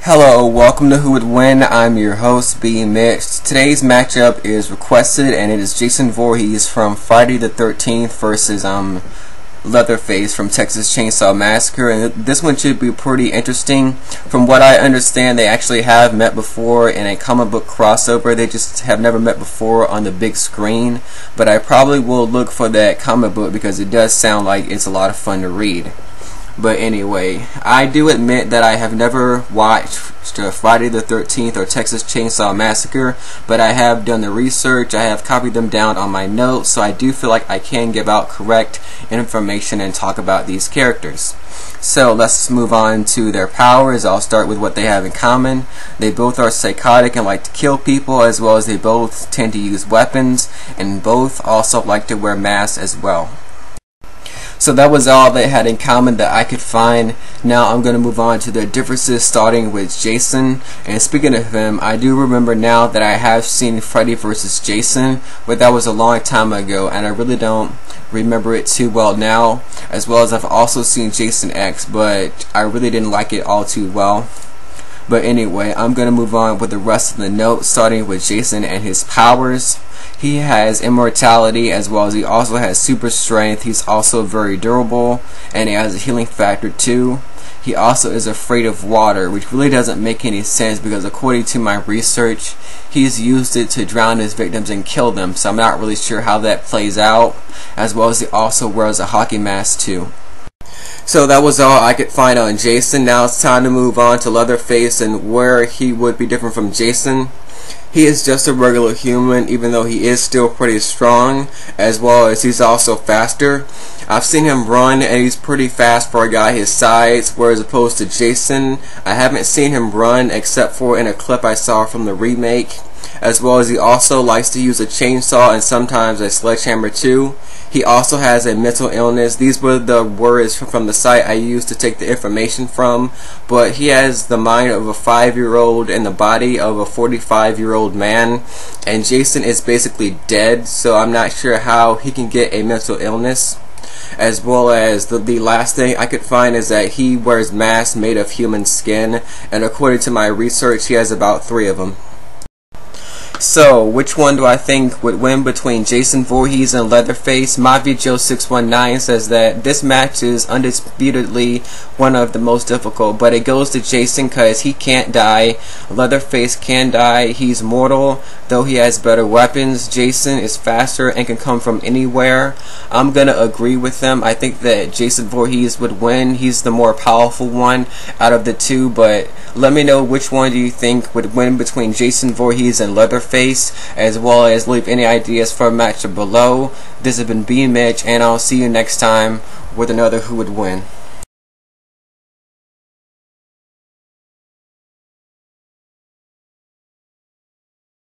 Hello, welcome to Who Would Win. I'm your host, B. Mitch. Today's matchup is requested, and it is Jason Voorhees from Friday the 13th versus Leatherface from Texas Chainsaw Massacre, and this one should be pretty interesting. From what I understand, they actually have met before in a comic book crossover. They just have never met before on the big screen, but I probably will look for that comic book because it does sound like it's a lot of fun to read. But anyway, I do admit that I have never watched Friday the 13th or Texas Chainsaw Massacre, but I have done the research, I have copied them down on my notes, so I do feel like I can give out correct information and talk about these characters. So let's move on to their powers. I'll start with what they have in common. They both are psychotic and like to kill people, as well as they both tend to use weapons, and both also like to wear masks as well. So that was all they had in common that I could find. Now I'm going to move on to their differences, starting with Jason. And speaking of him, I do remember now that I have seen Freddy vs. Jason, but that was a long time ago, and I really don't remember it too well now, as well as I've also seen Jason X, but I really didn't like it all too well. But anyway, I'm going to move on with the rest of the notes, starting with Jason and his powers. He has immortality, as well as he also has super strength. He's also very durable, and he has a healing factor too. He also is afraid of water, which really doesn't make any sense because according to my research, he's used it to drown his victims and kill them, so I'm not really sure how that plays out, as well as he also wears a hockey mask too. So that was all I could find on Jason. Now it's time to move on to Leatherface and where he would be different from Jason. He is just a regular human, even though he is still pretty strong, as well as he's also faster. I've seen him run, and he's pretty fast for a guy his size, whereas opposed to Jason, I haven't seen him run except for in a clip I saw from the remake, as well as he also likes to use a chainsaw and sometimes a sledgehammer too. He also has a mental illness. These were the words from the site I used to take the information from, but he has the mind of a 5-year-old and the body of a 45-year-old man, and Jason is basically dead, so I'm not sure how he can get a mental illness. As well as the last thing I could find is that he wears masks made of human skin, and according to my research, he has about 3 of them. So, which one do I think would win between Jason Voorhees and Leatherface? MyVJoe619 says that this match is undisputedly one of the most difficult, but it goes to Jason because he can't die. Leatherface can die. He's mortal, though he has better weapons. Jason is faster and can come from anywhere. I'm gonna agree with them. I think that Jason Voorhees would win. He's the more powerful one out of the two, but let me know which one do you think would win between Jason Voorhees and Leatherface, as well as leave any ideas for a matchup below. This has been B. Mitch, and I'll see you next time with another Who Would Win.